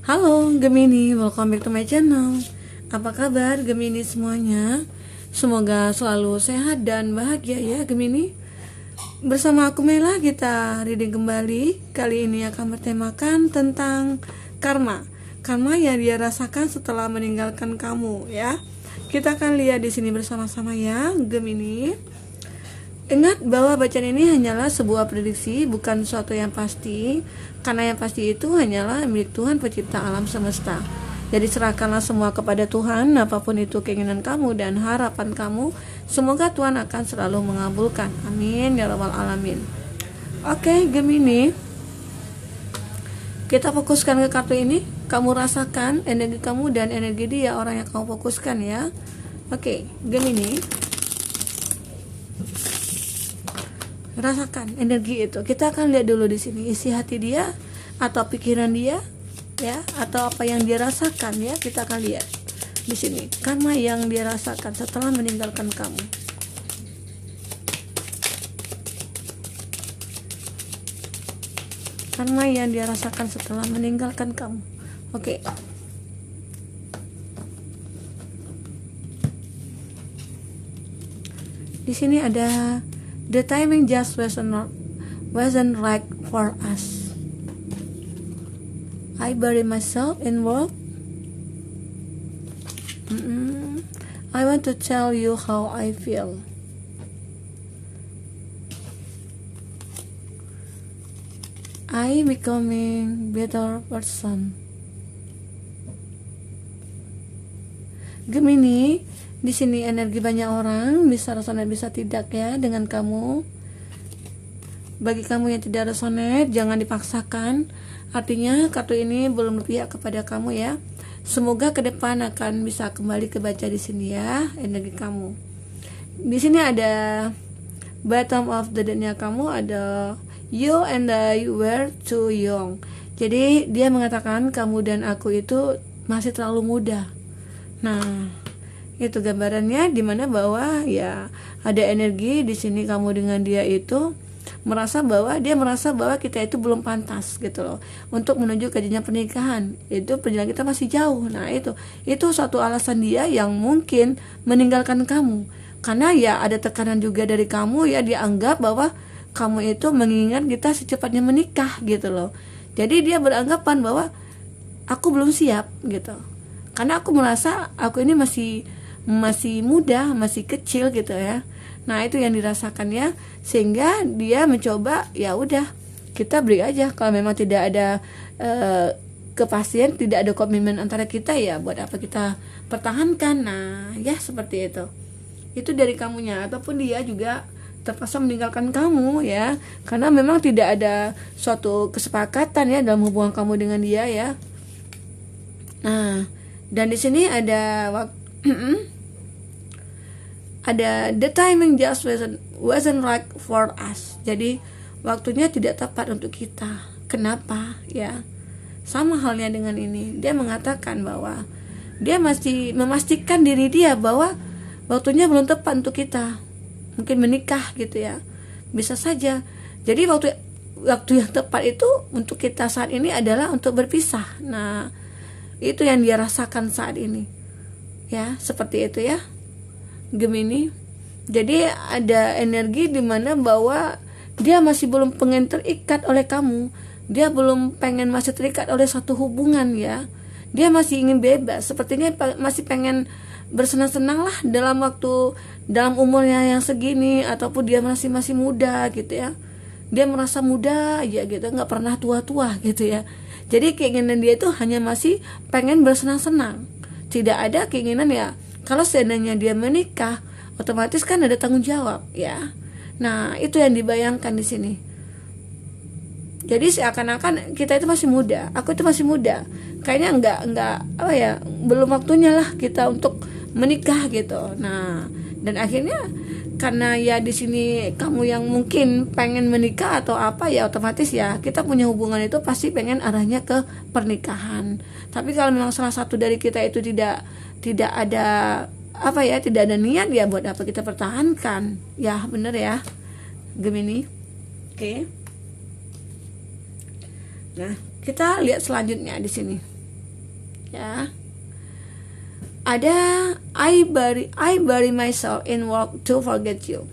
Halo Gemini, welcome back to my channel. Apa kabar Gemini semuanya? Semoga selalu sehat dan bahagia ya Gemini. Bersama aku Mela kita reading kembali. Kali ini akan bertemakan tentang karma. Karma yang dia rasakan setelah meninggalkan kamu ya. Kita akan lihat di sini bersama-sama ya Gemini. Ingat bahwa bacaan ini hanyalah sebuah prediksi, bukan sesuatu yang pasti, karena yang pasti itu hanyalah milik Tuhan pencipta alam semesta. Jadi serahkanlah semua kepada Tuhan, apapun itu keinginan kamu dan harapan kamu, semoga Tuhan akan selalu mengabulkan. Amin ya rabbal alamin. Oke Gemini, kita fokuskan ke kartu ini. Kamu rasakan energi kamu dan energi dia, orang yang kamu fokuskan ya. Oke Gemini, rasakan energi itu. Kita akan lihat dulu di sini isi hati dia atau pikiran dia ya, atau apa yang dia rasakan ya. Kita akan lihat di sini karma yang dia rasakan setelah meninggalkan kamu. Karma yang dia rasakan setelah meninggalkan kamu. Oke. Di sini ada the timing just wasn't right for us. I bury myself in work. I want to tell you how I feel. I becoming better person. Gemini, di sini energi banyak orang, bisa resonate bisa tidak ya dengan kamu. Bagi kamu yang tidak resonate, jangan dipaksakan. Artinya kartu ini belum berpihak kepada kamu ya. Semoga ke depan akan bisa kembali kebaca di sini ya energi kamu. Di sini ada bottom of the deck-nya kamu, ada you and I were too young. Jadi dia mengatakan kamu dan aku itu masih terlalu muda. Nah, itu gambarannya, dimana bahwa ya ada energi di sini kamu dengan dia itu merasa bahwa kita itu belum pantas gitu loh untuk menuju ke jenjang pernikahan. Itu perjalanan kita masih jauh. Nah, itu satu alasan dia yang mungkin meninggalkan kamu. Karena ya ada tekanan juga dari kamu ya, dia anggap bahwa kamu itu mengingat kita secepatnya menikah gitu loh. Jadi dia beranggapan bahwa aku belum siap gitu. Karena aku merasa aku ini masih muda, masih kecil gitu ya. Nah, itu yang dirasakan ya, sehingga dia mencoba ya udah kita break aja. Kalau memang tidak ada kepastian, tidak ada komitmen antara kita, ya buat apa kita pertahankan. Nah ya seperti itu dari kamunya, ataupun dia juga terpaksa meninggalkan kamu ya, karena memang tidak ada suatu kesepakatan ya dalam hubungan kamu dengan dia ya. Nah, dan di sini ada ada the timing just wasn't right for us. Jadi waktunya tidak tepat untuk kita. Kenapa ya? Sama halnya dengan ini, dia mengatakan bahwa dia masih memastikan diri dia bahwa waktunya belum tepat untuk kita. Mungkin menikah gitu ya. Bisa saja. Jadi waktu yang tepat itu untuk kita saat ini adalah untuk berpisah. Nah, itu yang dia rasakan saat ini ya, seperti itu ya Gemini. Jadi ada energi di mana bahwa dia masih belum pengen terikat oleh kamu, dia belum pengen masih terikat oleh satu hubungan ya, dia masih ingin bebas, sepertinya masih pengen bersenang-senang lah dalam umurnya yang segini, ataupun dia masih muda gitu ya. Dia merasa muda aja gitu, nggak pernah tua-tua gitu ya. Jadi keinginan dia itu hanya masih pengen bersenang-senang. Tidak ada keinginan ya, kalau seandainya dia menikah, otomatis kan ada tanggung jawab ya. Nah, itu yang dibayangkan di sini. Jadi seakan-akan kita itu masih muda, aku itu masih muda. Kayaknya enggak apa ya, belum waktunya lah kita untuk menikah gitu. Nah, dan akhirnya karena ya di sini kamu yang mungkin pengen menikah atau apa ya, otomatis ya kita punya hubungan itu pasti pengen arahnya ke pernikahan. Tapi kalau memang salah satu dari kita itu tidak ada apa ya, tidak ada niat, ya buat apa kita pertahankan ya, bener ya Gemini. Oke. Nah, kita lihat selanjutnya di sini. ya. Ada I bury myself in work to forget you.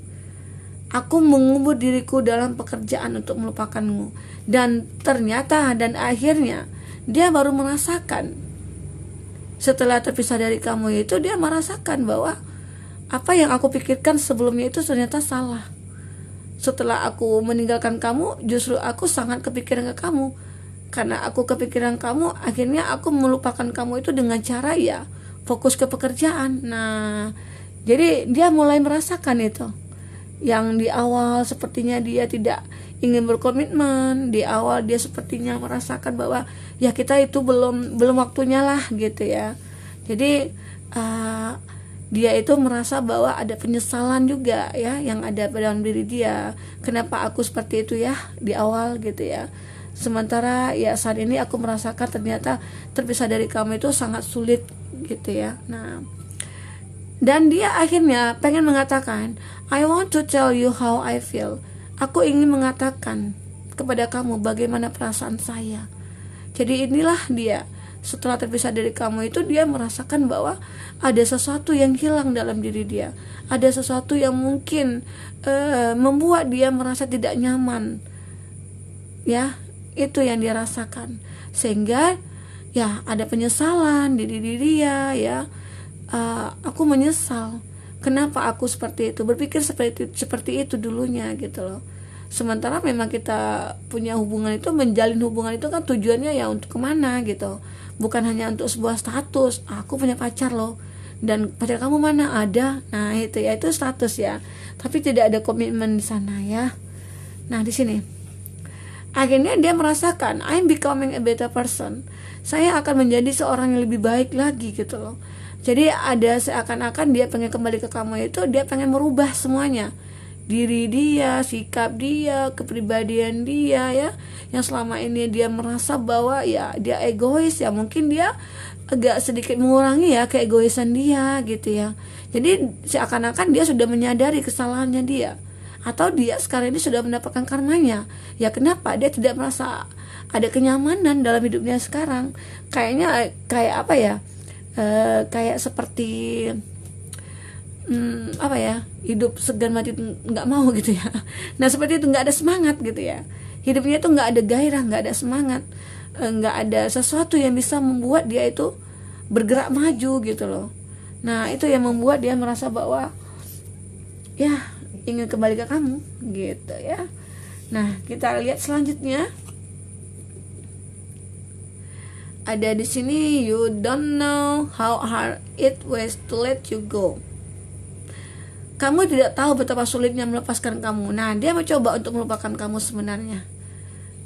Aku mengubur diriku dalam pekerjaan untuk melupakanmu. Dan ternyata dan akhirnya dia baru merasakan, setelah terpisah dari kamu itu, dia merasakan bahwa apa yang aku pikirkan sebelumnya itu ternyata salah. Setelah aku meninggalkan kamu, justru aku sangat kepikiran ke kamu. Karena aku kepikiran kamu, akhirnya aku melupakan kamu itu dengan cara ya fokus ke pekerjaan. Nah, jadi dia mulai merasakan itu. Yang di awal sepertinya dia tidak ingin berkomitmen, di awal dia sepertinya merasakan bahwa ya kita itu belum waktunya lah gitu ya. Jadi dia itu merasa bahwa ada penyesalan juga ya yang ada dalam diri dia. Kenapa aku seperti itu ya di awal gitu ya. Sementara ya saat ini aku merasakan ternyata terpisah dari kamu itu sangat sulit gitu ya. Nah, dan dia akhirnya pengen mengatakan, I want to tell you how I feel. Aku ingin mengatakan kepada kamu bagaimana perasaan saya. Jadi inilah dia, setelah terpisah dari kamu itu dia merasakan bahwa ada sesuatu yang hilang dalam diri dia. Ada sesuatu yang mungkin membuat dia merasa tidak nyaman. Ya, itu yang dia rasakan. Sehingga ya ada penyesalan di diri dia ya. Aku menyesal kenapa aku seperti itu, berpikir seperti itu dulunya gitu loh. Sementara memang kita punya hubungan itu, menjalin hubungan itu kan tujuannya ya untuk kemana gitu, bukan hanya untuk sebuah status. Aku punya pacar loh, dan pacar kamu mana ada. Nah itu ya, itu status ya, tapi tidak ada komitmen di sana ya. Nah di sini akhirnya dia merasakan I'm becoming a better person. Saya akan menjadi seorang yang lebih baik lagi gitu loh. Jadi ada seakan-akan dia pengen kembali ke kamu itu, dia pengen merubah semuanya. Diri dia, sikap dia, kepribadian dia ya. Yang selama ini dia merasa bahwa ya dia egois ya, mungkin dia agak sedikit mengurangi ya keegoisan dia gitu ya. Jadi seakan-akan dia sudah menyadari kesalahannya dia. Atau dia sekarang ini sudah mendapatkan karmanya. Ya kenapa dia tidak merasa ada kenyamanan dalam hidupnya sekarang? Kayaknya kayak apa ya? Kayak seperti apa ya, hidup segan mati nggak mau gitu ya. Nah seperti itu, nggak ada semangat gitu ya, hidupnya itu nggak ada gairah, nggak ada semangat, nggak ada sesuatu yang bisa membuat dia itu bergerak maju gitu loh. Nah itu yang membuat dia merasa bahwa ya ingin kembali ke kamu gitu ya. Nah kita lihat selanjutnya. Ada di sini, you don't know how hard it was to let you go. Kamu tidak tahu betapa sulitnya melepaskan kamu. Nah, dia mencoba untuk melupakan kamu sebenarnya.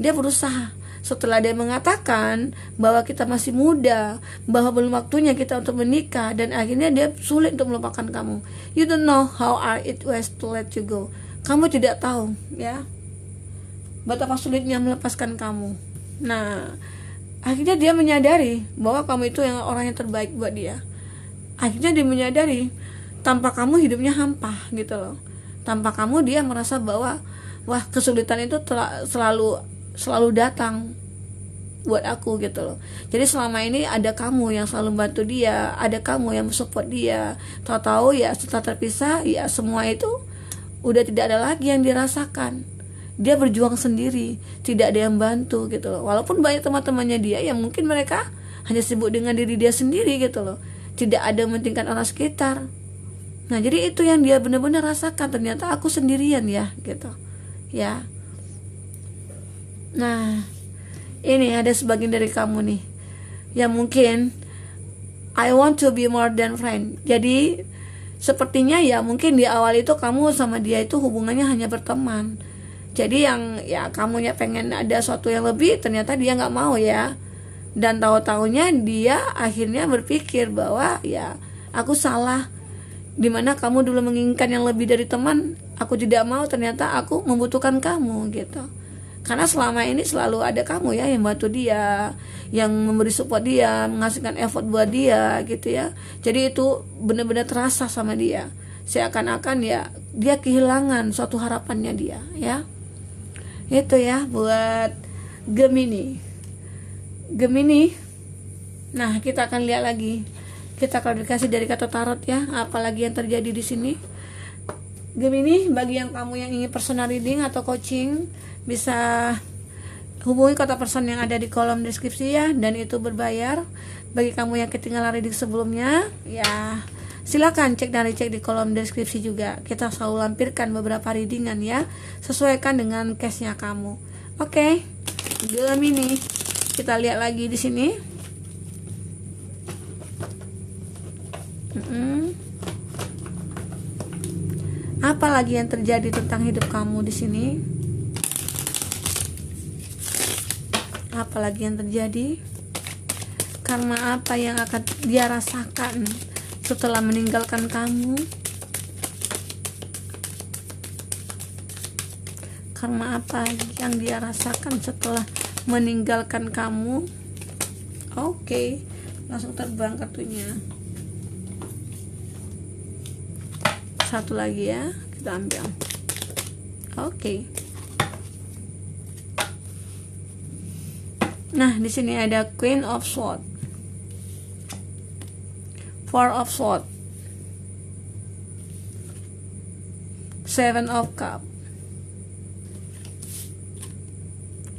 Dia berusaha. Setelah dia mengatakan bahwa kita masih muda, bahwa belum waktunya kita untuk menikah, dan akhirnya dia sulit untuk melupakan kamu. You don't know how hard it was to let you go. Kamu tidak tahu, ya, betapa sulitnya melepaskan kamu. Nah, akhirnya dia menyadari bahwa kamu itu yang orang yang terbaik buat dia. Akhirnya dia menyadari tanpa kamu hidupnya hampa gitu loh. Tanpa kamu dia merasa bahwa wah, kesulitan itu selalu datang buat aku gitu loh. Jadi selama ini ada kamu yang selalu bantu dia, ada kamu yang support dia. Tahu-tahu ya setelah terpisah ya semua itu udah tidak ada lagi yang dirasakan. Dia berjuang sendiri, tidak ada yang bantu gitu loh. Walaupun banyak teman-temannya dia yang mungkin mereka hanya sibuk dengan diri dia sendiri gitu loh, tidak ada mementingkan orang sekitar. Nah jadi itu yang dia benar-benar rasakan, ternyata aku sendirian ya gitu ya. Nah ini ada sebagian dari kamu nih yang mungkin I want to be more than friend. Jadi sepertinya ya mungkin di awal itu kamu sama dia itu hubungannya hanya berteman. Jadi yang ya kamunya pengen ada sesuatu yang lebih, ternyata dia nggak mau ya. Dan tahu-taunya dia akhirnya berpikir bahwa ya aku salah. Dimana kamu dulu menginginkan yang lebih dari teman, aku tidak mau, ternyata aku membutuhkan kamu gitu. Karena selama ini selalu ada kamu ya yang bantu dia, yang memberi support dia, menghasilkan effort buat dia gitu ya. Jadi itu benar-benar terasa sama dia. Seakan-akan ya dia kehilangan suatu harapannya dia ya. Itu ya buat Gemini. Gemini, Nah, kita akan lihat lagi. Kita klarifikasi dari kata tarot ya, apalagi yang terjadi di sini. Gemini, bagi yang kamu yang ingin personal reading atau coaching, bisa hubungi kontak person yang ada di kolom deskripsi ya, dan itu berbayar. Bagi kamu yang ketinggalan reading sebelumnya, ya silakan cek dan recheck di kolom deskripsi juga. Kita selalu lampirkan beberapa readingan ya, sesuaikan dengan case-nya kamu. Oke, Gemini, kita lihat lagi di sini. Apa lagi yang terjadi tentang hidup kamu di sini? Apa lagi yang terjadi? Karma apa yang akan dia rasakan setelah meninggalkan kamu? Karma apa yang dia rasakan setelah meninggalkan kamu? Oke, langsung terbang kartunya. Satu lagi ya, kita ambil. Oke. Nah, di sini ada Queen of Swords, Four of Swords, Seven of Cups,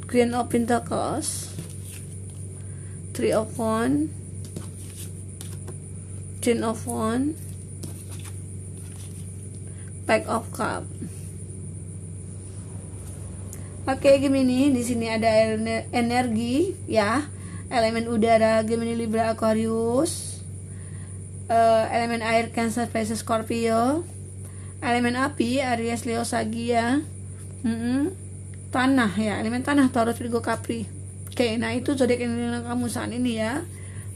Queen of Pentacles, Three of Wands, Ten of Wands, Pack of Cup. Oke, Gemini, di sini ada energi ya, elemen udara Gemini, Libra, Aquarius, elemen air Cancer, Pisces, Scorpio, elemen api Aries, Leo, Sagia, tanah ya, elemen tanah Taurus, Virgo, Capri. Oke, nah itu zodiak energi kamu saat ini ya,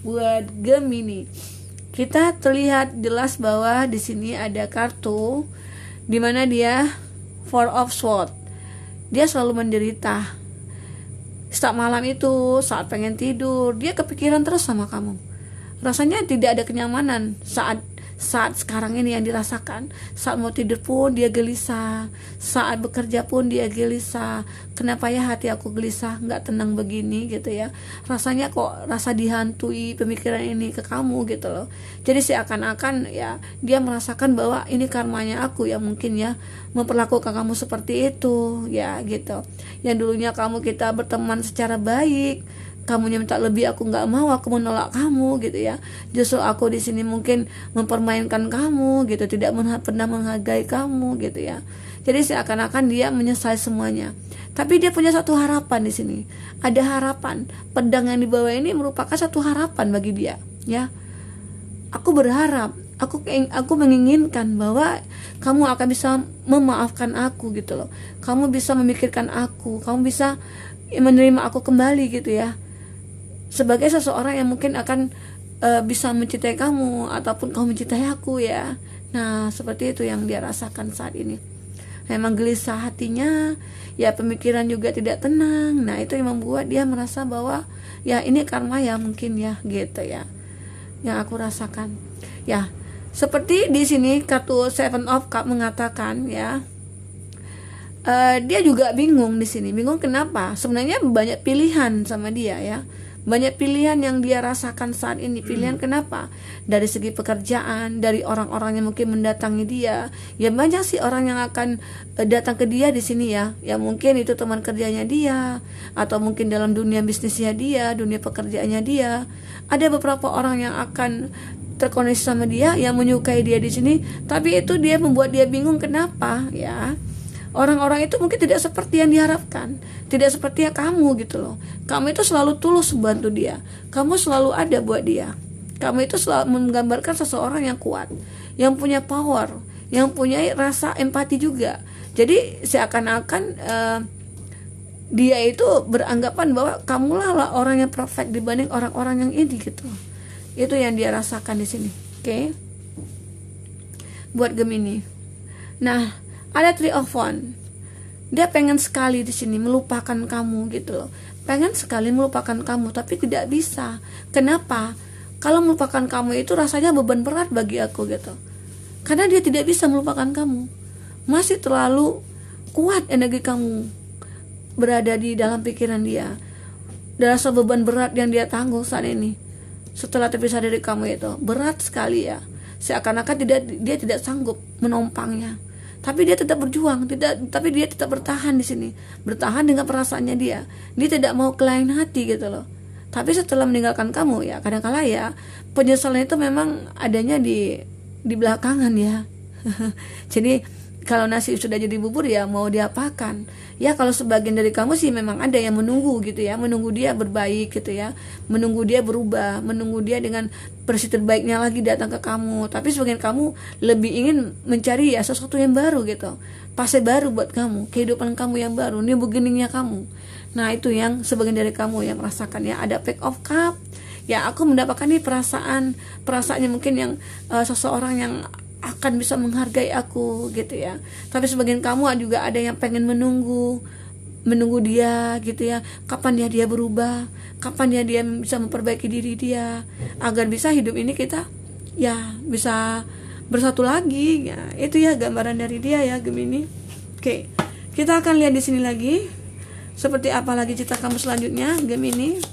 buat Gemini. Kita terlihat jelas bahwa di sini ada kartu dimana dia Four of Swords. Dia selalu menderita. Saat malam itu, saat pengen tidur, dia kepikiran terus sama kamu. Rasanya tidak ada kenyamanan saat sekarang ini yang dirasakan. Saat mau tidur pun dia gelisah, saat bekerja pun dia gelisah. Kenapa ya hati aku gelisah, nggak tenang begini gitu ya. Rasanya kok rasa dihantui pemikiran ini ke kamu gitu loh. Jadi seakan-akan ya dia merasakan bahwa ini karmanya aku yang mungkin ya memperlakukan kamu seperti itu ya gitu. Yang dulunya kita berteman secara baik, kamunya minta lebih, aku nggak mau, aku menolak kamu gitu ya. Justru aku di sini mungkin mempermainkan kamu gitu, tidak pernah menghargai kamu gitu ya. Jadi seakan-akan dia menyesal semuanya. Tapi dia punya satu harapan di sini. Ada harapan. Pedang yang dibawa ini merupakan satu harapan bagi dia ya. Aku berharap, aku menginginkan bahwa kamu akan bisa memaafkan aku gitu loh. Kamu bisa memikirkan aku, kamu bisa menerima aku kembali gitu ya. Sebagai seseorang yang mungkin akan bisa mencintai kamu ataupun kamu mencintai aku ya. Nah, seperti itu yang dia rasakan saat ini. Memang gelisah hatinya, ya pemikiran juga tidak tenang. Nah, itu yang membuat dia merasa bahwa ya ini karma ya mungkin ya gitu ya. Yang aku rasakan. Ya, seperti di sini kartu Seven of Cups mengatakan ya. Dia juga bingung di sini. Bingung kenapa? Sebenarnya banyak pilihan sama dia ya. Banyak pilihan yang dia rasakan saat ini. Pilihan kenapa? Dari segi pekerjaan, dari orang-orang yang mungkin mendatangi dia. Ya banyak sih orang yang akan datang ke dia di sini ya. Ya mungkin itu teman kerjanya dia, atau mungkin dalam dunia bisnisnya dia, dunia pekerjaannya dia. Ada beberapa orang yang akan terkoneksi sama dia, yang menyukai dia di sini. Tapi itu dia membuat dia bingung kenapa ya. Orang-orang itu mungkin tidak seperti yang diharapkan, tidak seperti yang kamu gitu loh. Kamu itu selalu tulus membantu dia, kamu selalu ada buat dia. Kamu itu selalu menggambarkan seseorang yang kuat, yang punya power, yang punya rasa empati juga. Jadi seakan-akan dia itu beranggapan bahwa kamulah lah orang yang perfect dibanding orang-orang yang ini gitu. Itu yang dia rasakan di sini. Oke? Buat Gemini. Nah, ada Three of Wands. Dia pengen sekali di sini melupakan kamu gitu loh. Pengen sekali melupakan kamu tapi tidak bisa. Kenapa? Kalau melupakan kamu itu rasanya beban berat bagi aku gitu. Karena dia tidak bisa melupakan kamu. Masih terlalu kuat energi kamu berada di dalam pikiran dia. Dan rasa beban berat yang dia tanggung saat ini. setelah terpisah dari kamu itu berat sekali ya. Seakan-akan dia tidak sanggup menompangnya. Tapi dia tetap berjuang, tapi dia tetap bertahan di sini. Bertahan dengan perasaannya dia. Dia tidak mau ke lain hati gitu loh. Tapi setelah meninggalkan kamu ya, kadang-kala ya penyesalan itu memang adanya di belakangan ya. Jadi kalau nasi sudah jadi bubur ya mau diapakan. Ya kalau sebagian dari kamu sih memang ada yang menunggu gitu ya, menunggu dia berbaik gitu ya, menunggu dia berubah, menunggu dia dengan versi terbaiknya lagi datang ke kamu. Tapi sebagian kamu lebih ingin mencari ya sesuatu yang baru gitu, fase baru buat kamu, kehidupan kamu yang baru, new beginningnya kamu. Nah itu yang sebagian dari kamu yang merasakan ya, ada Pack of Cup. Ya aku mendapatkan nih perasaannya mungkin yang seseorang yang akan bisa menghargai aku gitu ya. Tapi sebagian kamu juga ada yang pengen menunggu dia gitu ya, kapan dia berubah, kapan dia bisa memperbaiki diri dia agar bisa hidup ini kita ya bisa bersatu lagi ya. Itu ya gambaran dari dia ya, Gemini. Oke, kita akan lihat di sini lagi seperti apa lagi cerita kamu selanjutnya, Gemini.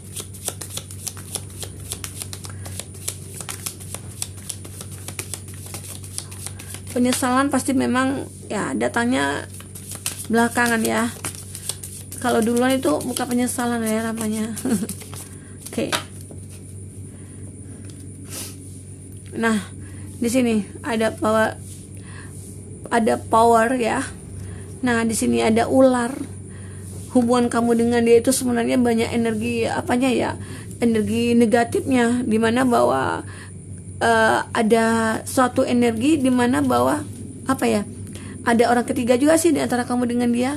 Penyesalan pasti memang ya datangnya belakangan ya. Kalau duluan itu bukan penyesalan ya namanya. Oke. Nah, di sini ada power ya. Nah, di sini ada ular. Hubungan kamu dengan dia itu sebenarnya banyak energi apanya ya? Energi negatifnya, dimana bahwa ada suatu energi di mana bahwa apa ya, ada orang ketiga juga sih di antara kamu dengan dia.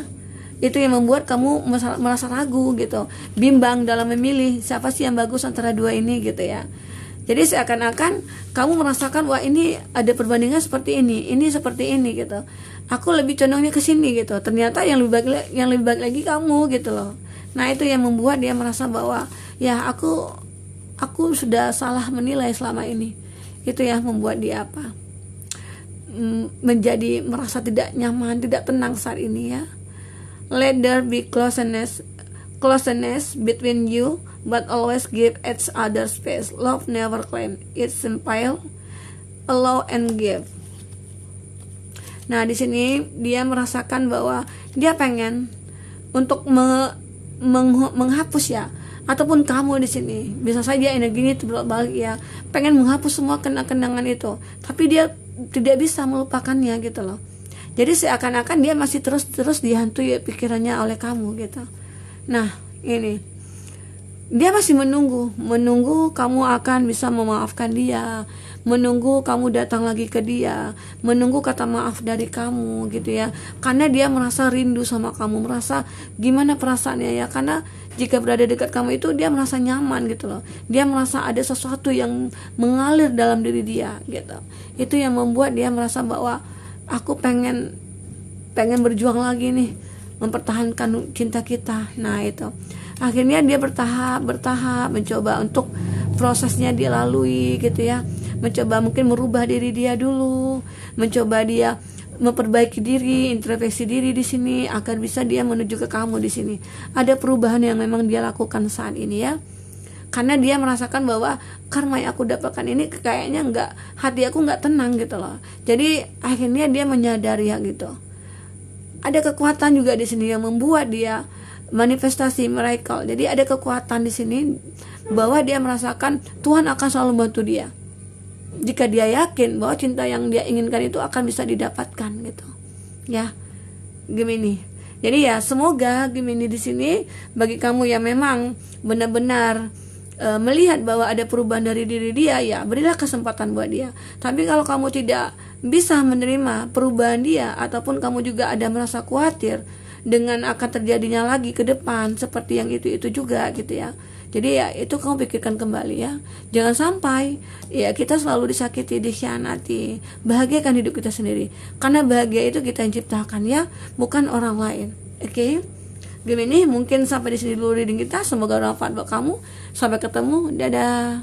Itu yang membuat kamu merasa ragu gitu, bimbang dalam memilih siapa sih yang bagus antara dua ini gitu ya. Jadi seakan-akan kamu merasakan wah ini ada perbandingan seperti ini seperti ini gitu. Aku lebih condongnya ke sini gitu. Ternyata yang lebih baik lagi kamu gitu loh. Nah itu yang membuat dia merasa bahwa ya aku sudah salah menilai selama ini. Itu yang membuat dia menjadi merasa tidak nyaman, tidak tenang saat ini ya. Let there be closeness between you, but always give each other space. Love never claim, it's simple, allow and give. Nah di sini dia merasakan bahwa dia pengen untuk menghapus ya, ataupun kamu di sini bisa saja energinya terbalik ya, pengen menghapus semua kenangan itu, tapi dia tidak bisa melupakannya gitu loh. Jadi seakan-akan dia masih terus dihantui pikirannya oleh kamu gitu. Nah ini dia masih menunggu kamu akan bisa memaafkan dia, menunggu kamu datang lagi ke dia, menunggu kata maaf dari kamu gitu ya. Karena dia merasa rindu sama kamu, merasa gimana perasaannya ya. Karena jika berada dekat kamu itu dia merasa nyaman gitu loh. Dia merasa ada sesuatu yang mengalir dalam diri dia gitu. Itu yang membuat dia merasa bahwa aku pengen berjuang lagi nih, mempertahankan cinta kita. Nah itu akhirnya dia bertahap mencoba untuk prosesnya dilalui gitu ya, mencoba mungkin merubah diri dia dulu, mencoba dia memperbaiki diri, introspeksi diri di sini agar bisa dia menuju ke kamu di sini. Ada perubahan yang memang dia lakukan saat ini ya, karena dia merasakan bahwa karma yang aku dapatkan ini kayaknya hati aku nggak tenang gitu loh. Jadi akhirnya dia menyadari ya gitu. Ada kekuatan juga di sini yang membuat dia manifestasi miracle. Jadi ada kekuatan di sini bahwa dia merasakan Tuhan akan selalu membantu dia. Jika dia yakin bahwa cinta yang dia inginkan itu akan bisa didapatkan gitu. Ya, Gemini. Jadi ya semoga Gemini di sini bagi kamu yang memang benar-benar melihat bahwa ada perubahan dari diri dia, ya berilah kesempatan buat dia. Tapi kalau kamu tidak bisa menerima perubahan dia, ataupun kamu juga ada merasa khawatir dengan akan terjadinya lagi ke depan seperti yang itu juga gitu ya. Jadi ya itu kamu pikirkan kembali ya. Jangan sampai ya kita selalu disakiti, dikhianati. Bahagiakan hidup kita sendiri. Karena bahagia itu kita yang ciptakan ya, bukan orang lain. Oke? Gemini, mungkin sampai di sini dulu reading kita. Semoga bermanfaat buat kamu. Sampai ketemu. Dadah.